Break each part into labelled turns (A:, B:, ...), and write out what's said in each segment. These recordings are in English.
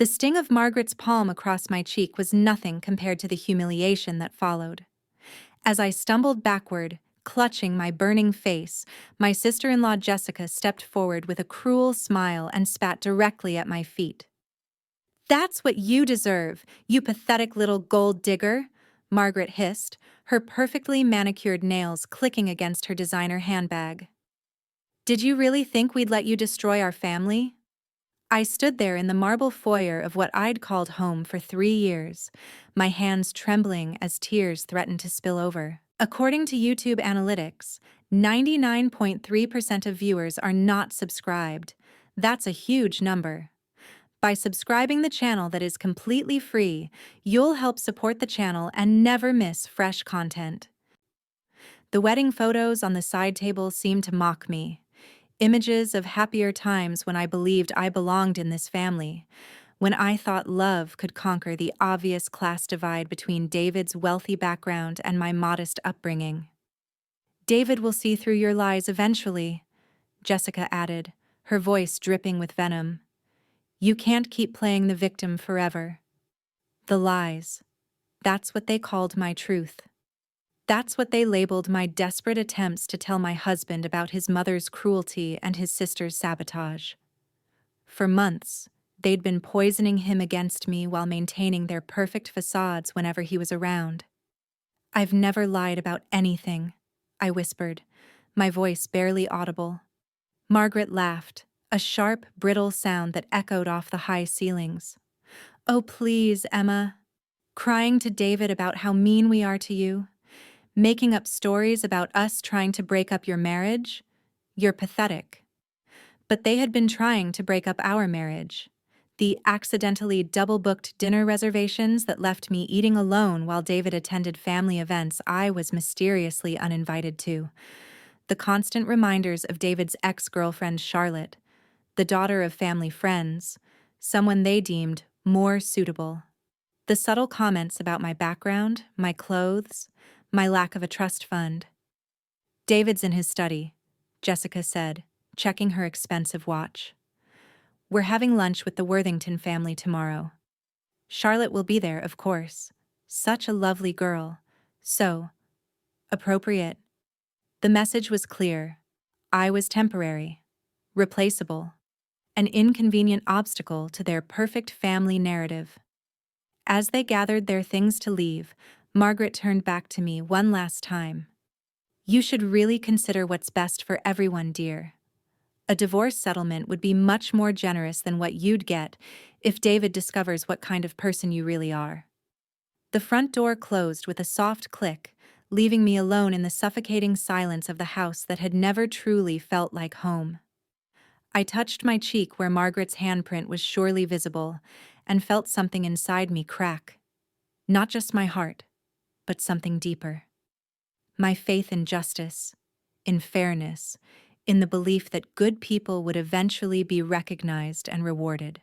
A: The sting of Margaret's palm across my cheek was nothing compared to the humiliation that followed. As I stumbled backward, clutching my burning face, my sister-in-law Jessica stepped forward with a cruel smile and spat directly at my feet. "That's what you deserve, you pathetic little gold digger," Margaret hissed, her perfectly manicured nails clicking against her designer handbag. "Did you really think we'd let you destroy our family?" I stood there in the marble foyer of what I'd called home for 3 years, my hands trembling as tears threatened to spill over. According to YouTube analytics, 99.3% of viewers are not subscribed. That's a huge number. By subscribing the channel that is completely free, you'll help support the channel and never miss fresh content. The wedding photos on the side table seemed to mock me. Images of happier times when I believed I belonged in this family, when I thought love could conquer the obvious class divide between David's wealthy background and my modest upbringing. "David will see through your lies eventually," Jessica added, her voice dripping with venom. "You can't keep playing the victim forever." The lies. That's what they called my truth. That's what they labeled my desperate attempts to tell my husband about his mother's cruelty and his sister's sabotage. For months, they'd been poisoning him against me while maintaining their perfect facades whenever he was around. "I've never lied about anything," I whispered, my voice barely audible. Margaret laughed, a sharp, brittle sound that echoed off the high ceilings. "Oh, please, Emma. Crying to David about how mean we are to you? Making up stories about us trying to break up your marriage? You're pathetic." But they had been trying to break up our marriage. The accidentally double-booked dinner reservations that left me eating alone while David attended family events I was mysteriously uninvited to. The constant reminders of David's ex-girlfriend Charlotte, the daughter of family friends, someone they deemed more suitable. The subtle comments about my background, my clothes, my lack of a trust fund. "David's in his study," Jessica said, checking her expensive watch. "We're having lunch with the Worthington family tomorrow. Charlotte will be there, of course. Such a lovely girl. So appropriate." The message was clear. I was temporary, replaceable, an inconvenient obstacle to their perfect family narrative. As they gathered their things to leave, Margaret turned back to me one last time. "You should really consider what's best for everyone, dear. A divorce settlement would be much more generous than what you'd get if David discovers what kind of person you really are." The front door closed with a soft click, leaving me alone in the suffocating silence of the house that had never truly felt like home. I touched my cheek where Margaret's handprint was surely visible, and felt something inside me crack. Not just my heart, but something deeper. My faith in justice, in fairness, in the belief that good people would eventually be recognized and rewarded.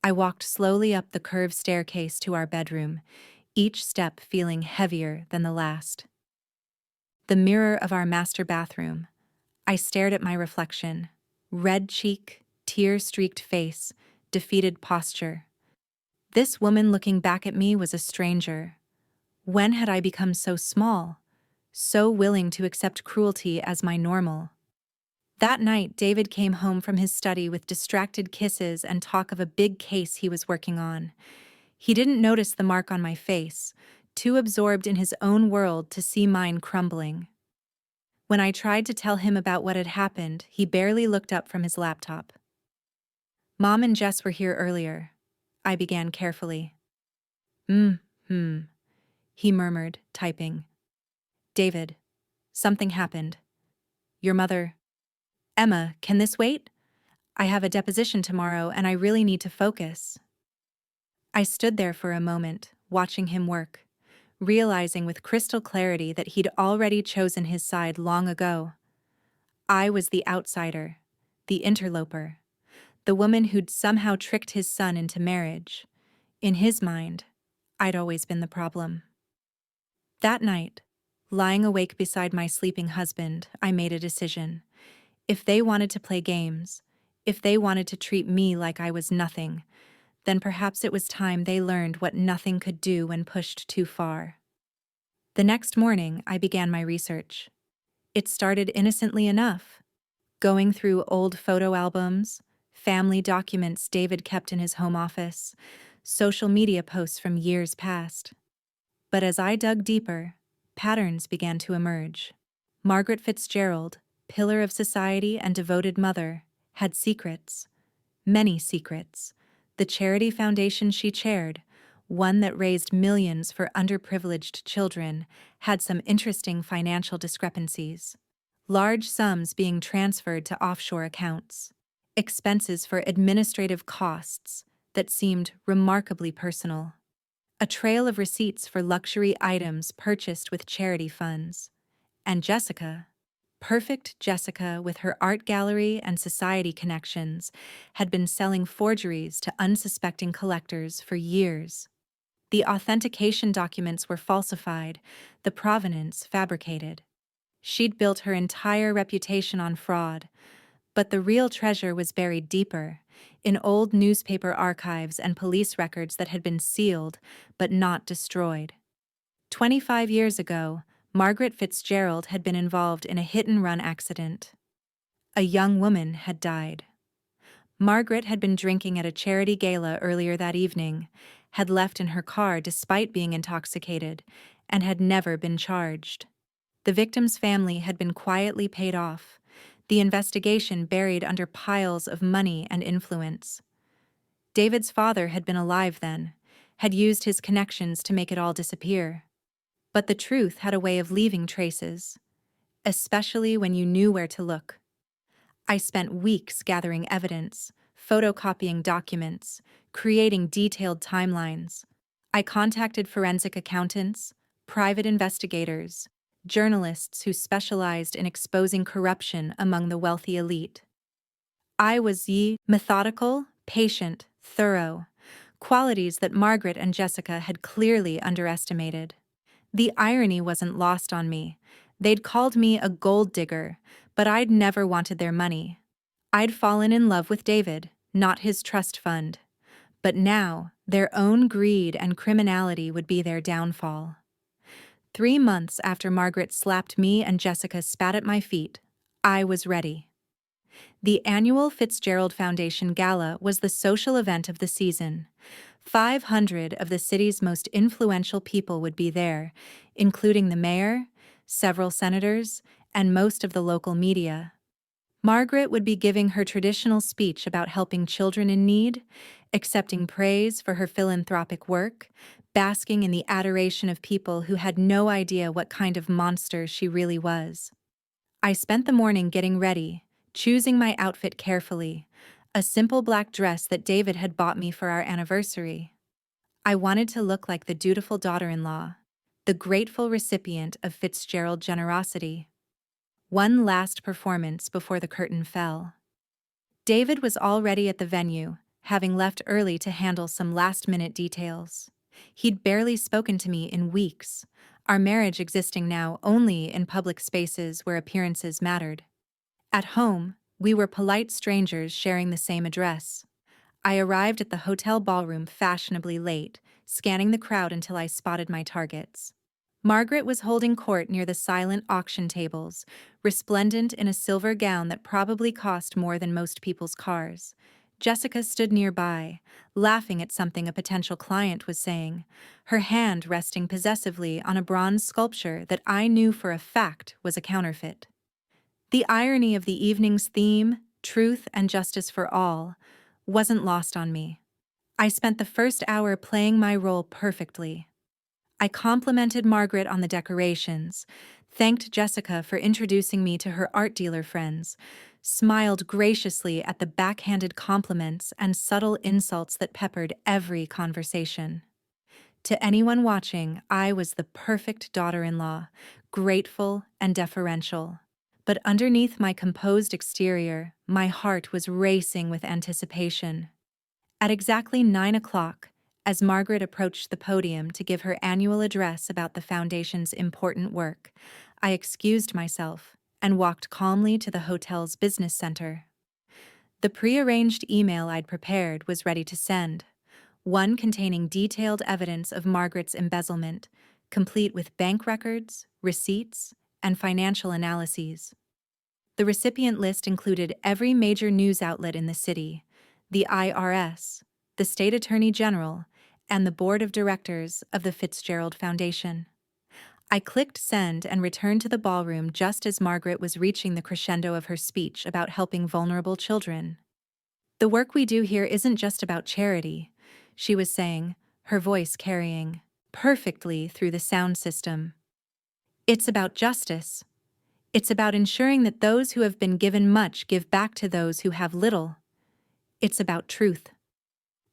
A: I walked slowly up the curved staircase to our bedroom, each step feeling heavier than the last. The mirror of our master bathroom. I stared at my reflection. Red cheek, tear-streaked face, defeated posture. This woman looking back at me was a stranger. When had I become so small, so willing to accept cruelty as my normal? That night, David came home from his study with distracted kisses and talk of a big case he was working on. He didn't notice the mark on my face, too absorbed in his own world to see mine crumbling. When I tried to tell him about what had happened, he barely looked up from his laptop. "Mom and Jess were here earlier," I began carefully. He murmured, typing. "David, something happened. Your mother—" "Emma, can this wait? I have a deposition tomorrow and I really need to focus." I stood there for a moment, watching him work, realizing with crystal clarity that he'd already chosen his side long ago. I was the outsider, the interloper, the woman who'd somehow tricked his son into marriage. In his mind, I'd always been the problem. That night, lying awake beside my sleeping husband, I made a decision. If they wanted to play games, if they wanted to treat me like I was nothing, then perhaps it was time they learned what nothing could do when pushed too far. The next morning, I began my research. It started innocently enough, going through old photo albums, family documents David kept in his home office, social media posts from years past. But as I dug deeper, patterns began to emerge. Margaret Fitzgerald, pillar of society and devoted mother, had secrets, many secrets. The charity foundation she chaired, one that raised millions for underprivileged children, had some interesting financial discrepancies. Large sums being transferred to offshore accounts. Expenses for administrative costs that seemed remarkably personal. A trail of receipts for luxury items purchased with charity funds. And Jessica, perfect Jessica with her art gallery and society connections, had been selling forgeries to unsuspecting collectors for years. The authentication documents were falsified, the provenance fabricated. She'd built her entire reputation on fraud, but the real treasure was buried deeper, in old newspaper archives and police records that had been sealed but not destroyed. 25 years ago, Margaret Fitzgerald had been involved in a hit-and-run accident. A young woman had died. Margaret had been drinking at a charity gala earlier that evening, had left in her car despite being intoxicated, and had never been charged. The victim's family had been quietly paid off, the investigation buried under piles of money and influence. David's father had been alive then, had used his connections to make it all disappear. But the truth had a way of leaving traces, especially when you knew where to look. I spent weeks gathering evidence, photocopying documents, creating detailed timelines. I contacted forensic accountants, private investigators, journalists who specialized in exposing corruption among the wealthy elite. I was methodical, patient, thorough, qualities that Margaret and Jessica had clearly underestimated. The irony wasn't lost on me. They'd called me a gold digger, but I'd never wanted their money. I'd fallen in love with David, not his trust fund. But now, their own greed and criminality would be their downfall. 3 months after Margaret slapped me and Jessica spat at my feet, I was ready. The annual Fitzgerald Foundation Gala was the social event of the season. 500 of the city's most influential people would be there, including the mayor, several senators, and most of the local media. Margaret would be giving her traditional speech about helping children in need, accepting praise for her philanthropic work, basking in the adoration of people who had no idea what kind of monster she really was. I spent the morning getting ready, choosing my outfit carefully, a simple black dress that David had bought me for our anniversary. I wanted to look like the dutiful daughter-in-law, the grateful recipient of Fitzgerald generosity. One last performance before the curtain fell. David was already at the venue, having left early to handle some last-minute details. He'd barely spoken to me in weeks, our marriage existing now only in public spaces where appearances mattered. At home, we were polite strangers sharing the same address. I arrived at the hotel ballroom fashionably late, scanning the crowd until I spotted my targets. Margaret was holding court near the silent auction tables, resplendent in a silver gown that probably cost more than most people's cars. Jessica stood nearby, laughing at something a potential client was saying, her hand resting possessively on a bronze sculpture that I knew for a fact was a counterfeit. The irony of the evening's theme, truth and justice for all, wasn't lost on me. I spent the first hour playing my role perfectly. I complimented Margaret on the decorations, thanked Jessica for introducing me to her art dealer friends, smiled graciously at the backhanded compliments and subtle insults that peppered every conversation. To anyone watching, I was the perfect daughter-in-law, grateful and deferential. But underneath my composed exterior, my heart was racing with anticipation. At exactly 9 o'clock, as Margaret approached the podium to give her annual address about the Foundation's important work, I excused myself and walked calmly to the hotel's business center. The prearranged email I'd prepared was ready to send, one containing detailed evidence of Margaret's embezzlement, complete with bank records, receipts, and financial analyses. The recipient list included every major news outlet in the city, the IRS, the State Attorney General, and the Board of Directors of the Fitzgerald Foundation. I clicked send and returned to the ballroom just as Margaret was reaching the crescendo of her speech about helping vulnerable children. "The work we do here isn't just about charity," she was saying, her voice carrying perfectly through the sound system. "It's about justice. It's about ensuring that those who have been given much give back to those who have little. It's about truth."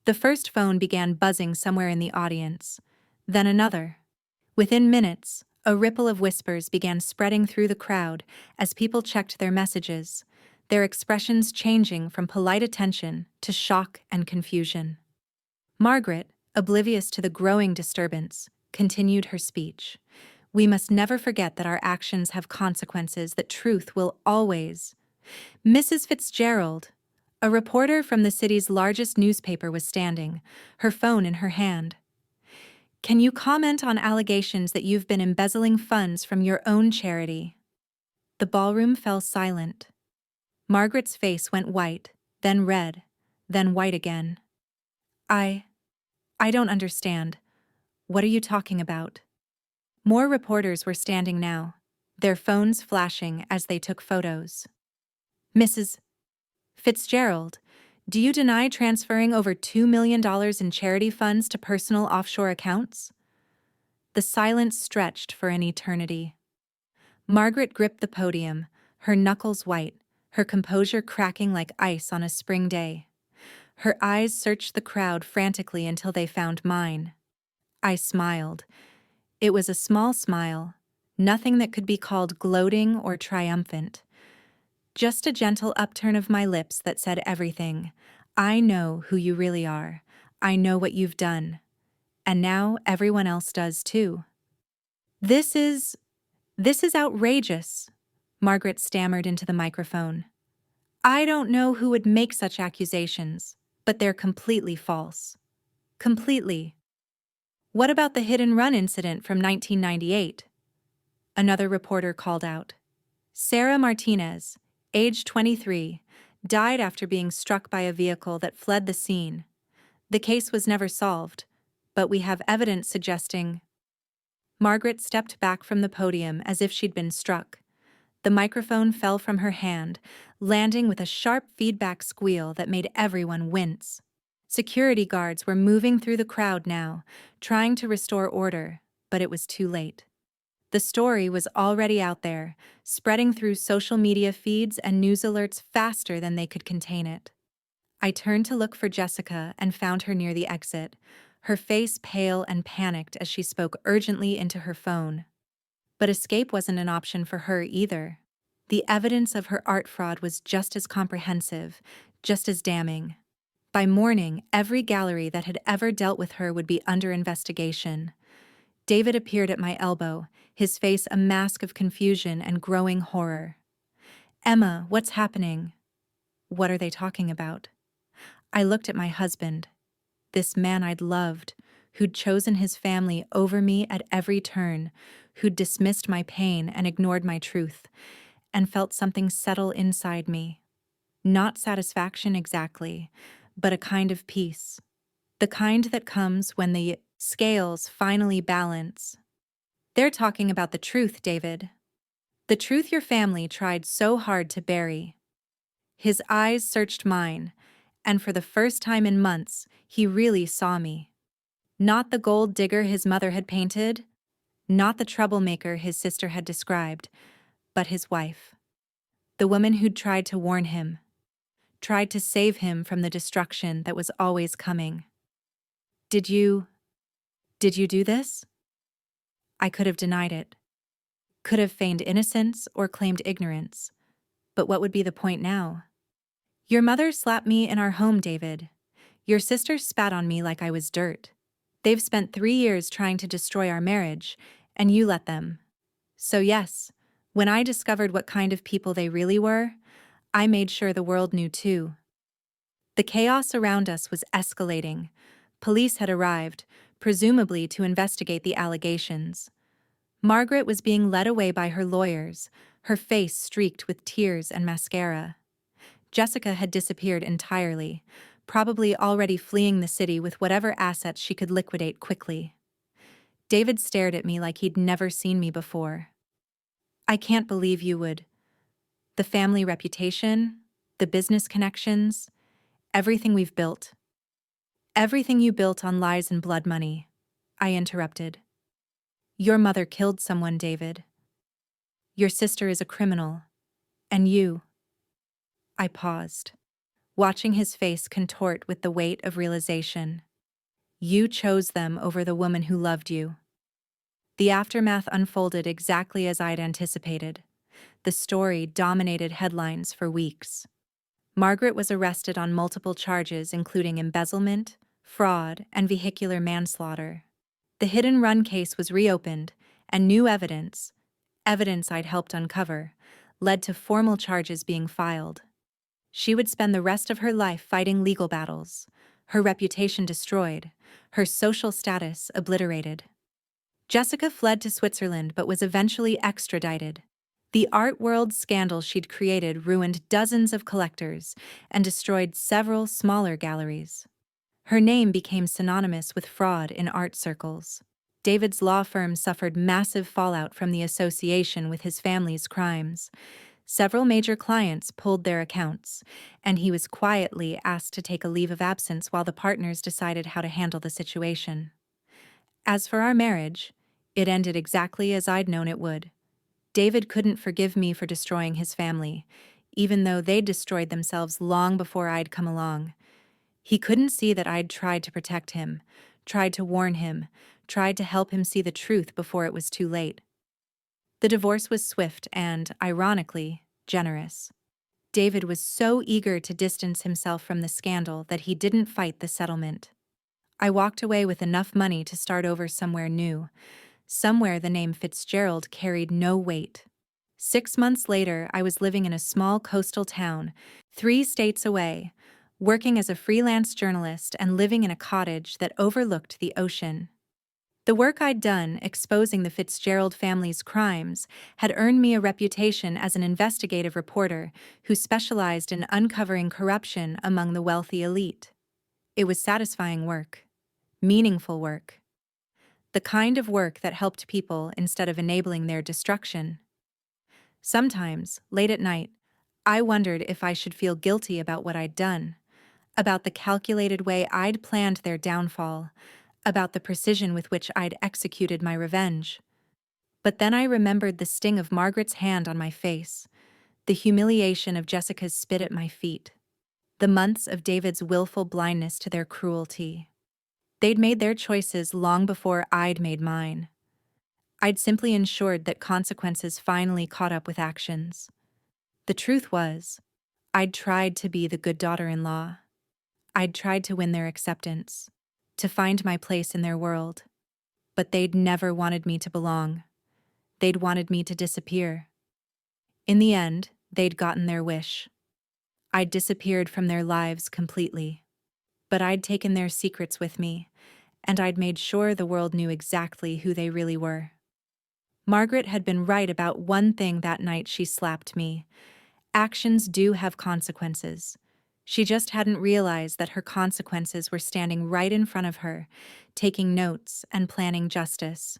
A: The first phone began buzzing somewhere in the audience, then another. Within minutes, a ripple of whispers began spreading through the crowd as people checked their messages, their expressions changing from polite attention to shock and confusion. Margaret, oblivious to the growing disturbance, continued her speech. "We must never forget that our actions have consequences, that truth will always—" Mrs. Fitzgerald, a reporter from the city's largest newspaper, was standing, her phone in her hand. "Can you comment on allegations that you've been embezzling funds from your own charity?" The ballroom fell silent. Margaret's face went white, then red, then white again. I don't understand. What are you talking about?" More reporters were standing now, their phones flashing as they took photos. "Mrs. Fitzgerald, do you deny transferring over $2 million in charity funds to personal offshore accounts?" The silence stretched for an eternity. Margaret gripped the podium, her knuckles white, her composure cracking like ice on a spring day. Her eyes searched the crowd frantically until they found mine. I smiled. It was a small smile, nothing that could be called gloating or triumphant. Just a gentle upturn of my lips that said everything. "I know who you really are. I know what you've done. And now everyone else does too." This is outrageous," Margaret stammered into the microphone. "I don't know who would make such accusations, but they're completely false. Completely." "What about the hit-and-run incident from 1998? Another reporter called out. "Sarah Martinez, age 23, died after being struck by a vehicle that fled the scene. The case was never solved, but we have evidence suggesting—" Margaret stepped back from the podium as if she'd been struck. The microphone fell from her hand, landing with a sharp feedback squeal that made everyone wince. Security guards were moving through the crowd now, trying to restore order, but it was too late. The story was already out there, spreading through social media feeds and news alerts faster than they could contain it. I turned to look for Jessica and found her near the exit, her face pale and panicked as she spoke urgently into her phone. But escape wasn't an option for her either. The evidence of her art fraud was just as comprehensive, just as damning. By morning, every gallery that had ever dealt with her would be under investigation. David appeared at my elbow, his face a mask of confusion and growing horror. "Emma, what's happening? What are they talking about?" I looked at my husband, this man I'd loved, who'd chosen his family over me at every turn, who'd dismissed my pain and ignored my truth, and felt something settle inside me. Not satisfaction exactly, but a kind of peace. The kind that comes when the scales finally balance. "They're talking about the truth, David. The truth your family tried so hard to bury." His eyes searched mine, and for the first time in months, he really saw me. Not the gold digger his mother had painted, not the troublemaker his sister had described, but his wife. The woman who'd tried to warn him, tried to save him from the destruction that was always coming. Did you do this?" I could have denied it, could have feigned innocence or claimed ignorance, but what would be the point now? "Your mother slapped me in our home, David. Your sister spat on me like I was dirt. They've spent 3 years trying to destroy our marriage, and you let them. So yes, when I discovered what kind of people they really were, I made sure the world knew too." The chaos around us was escalating, Police had arrived, presumably to investigate the allegations. Margaret was being led away by her lawyers, her face streaked with tears and mascara. Jessica had disappeared entirely, probably already fleeing the city with whatever assets she could liquidate quickly. David stared at me like he'd never seen me before. I can't believe you would. The family reputation, the business connections, everything we've built. Everything you built on lies and blood money, I interrupted. Your mother killed someone, David. Your sister is a criminal. And you. I paused, watching his face contort with the weight of realization. You chose them over the woman who loved you. The aftermath unfolded exactly as I'd anticipated. The story dominated headlines for weeks. Margaret was arrested on multiple charges, including embezzlement, fraud, and vehicular manslaughter. The hit-and-run case was reopened, and new evidence I'd helped uncover, led to formal charges being filed. She would spend the rest of her life fighting legal battles, her reputation destroyed, her social status obliterated. Jessica fled to Switzerland but was eventually extradited. The art world scandal she'd created ruined dozens of collectors and destroyed several smaller galleries. Her name became synonymous with fraud in art circles. David's law firm suffered massive fallout from the association with his family's crimes. Several major clients pulled their accounts, and he was quietly asked to take a leave of absence while the partners decided how to handle the situation. As for our marriage, it ended exactly as I'd known it would. David couldn't forgive me for destroying his family, even though they'd destroyed themselves long before I'd come along. He couldn't see that I'd tried to protect him, tried to warn him, tried to help him see the truth before it was too late. The divorce was swift and, ironically, generous. David was so eager to distance himself from the scandal that he didn't fight the settlement. I walked away with enough money to start over somewhere new, somewhere the name Fitzgerald carried no weight. 6 months later, I was living in a small coastal town, 3 states away, working as a freelance journalist and living in a cottage that overlooked the ocean. The work I'd done, exposing the Fitzgerald family's crimes, had earned me a reputation as an investigative reporter who specialized in uncovering corruption among the wealthy elite. It was satisfying work, meaningful work. The kind of work that helped people instead of enabling their destruction. Sometimes, late at night, I wondered if I should feel guilty about what I'd done, about the calculated way I'd planned their downfall, about the precision with which I'd executed my revenge. But then I remembered the sting of Margaret's hand on my face, the humiliation of Jessica's spit at my feet, the months of David's willful blindness to their cruelty. They'd made their choices long before I'd made mine. I'd simply ensured that consequences finally caught up with actions. The truth was, I'd tried to be the good daughter-in-law. I'd tried to win their acceptance, to find my place in their world. But they'd never wanted me to belong. They'd wanted me to disappear. In the end, they'd gotten their wish. I'd disappeared from their lives completely. But I'd taken their secrets with me, and I'd made sure the world knew exactly who they really were. Margaret had been right about one thing that night she slapped me. Actions do have consequences. She just hadn't realized that her consequences were standing right in front of her, taking notes and planning justice.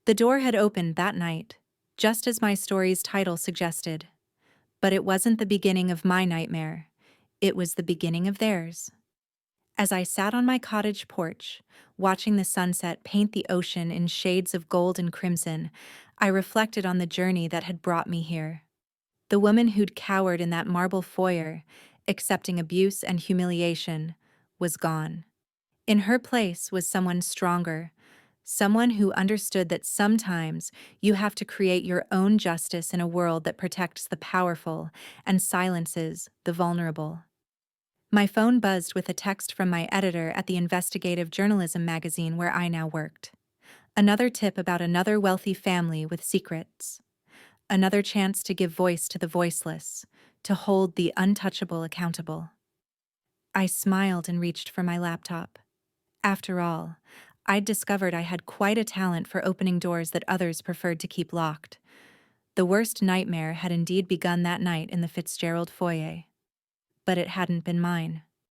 A: The door had opened that night, just as my story's title suggested. But it wasn't the beginning of my nightmare. It was the beginning of theirs. As I sat on my cottage porch, watching the sunset paint the ocean in shades of gold and crimson, I reflected on the journey that had brought me here. The woman who'd cowered in that marble foyer, accepting abuse and humiliation, was gone. In her place was someone stronger, someone who understood that sometimes you have to create your own justice in a world that protects the powerful and silences the vulnerable. My phone buzzed with a text from my editor at the investigative journalism magazine where I now worked. Another tip about another wealthy family with secrets. Another chance to give voice to the voiceless, to hold the untouchable accountable. I smiled and reached for my laptop. After all, I'd discovered I had quite a talent for opening doors that others preferred to keep locked. The worst nightmare had indeed begun that night in the Fitzgerald foyer. But it hadn't been mine.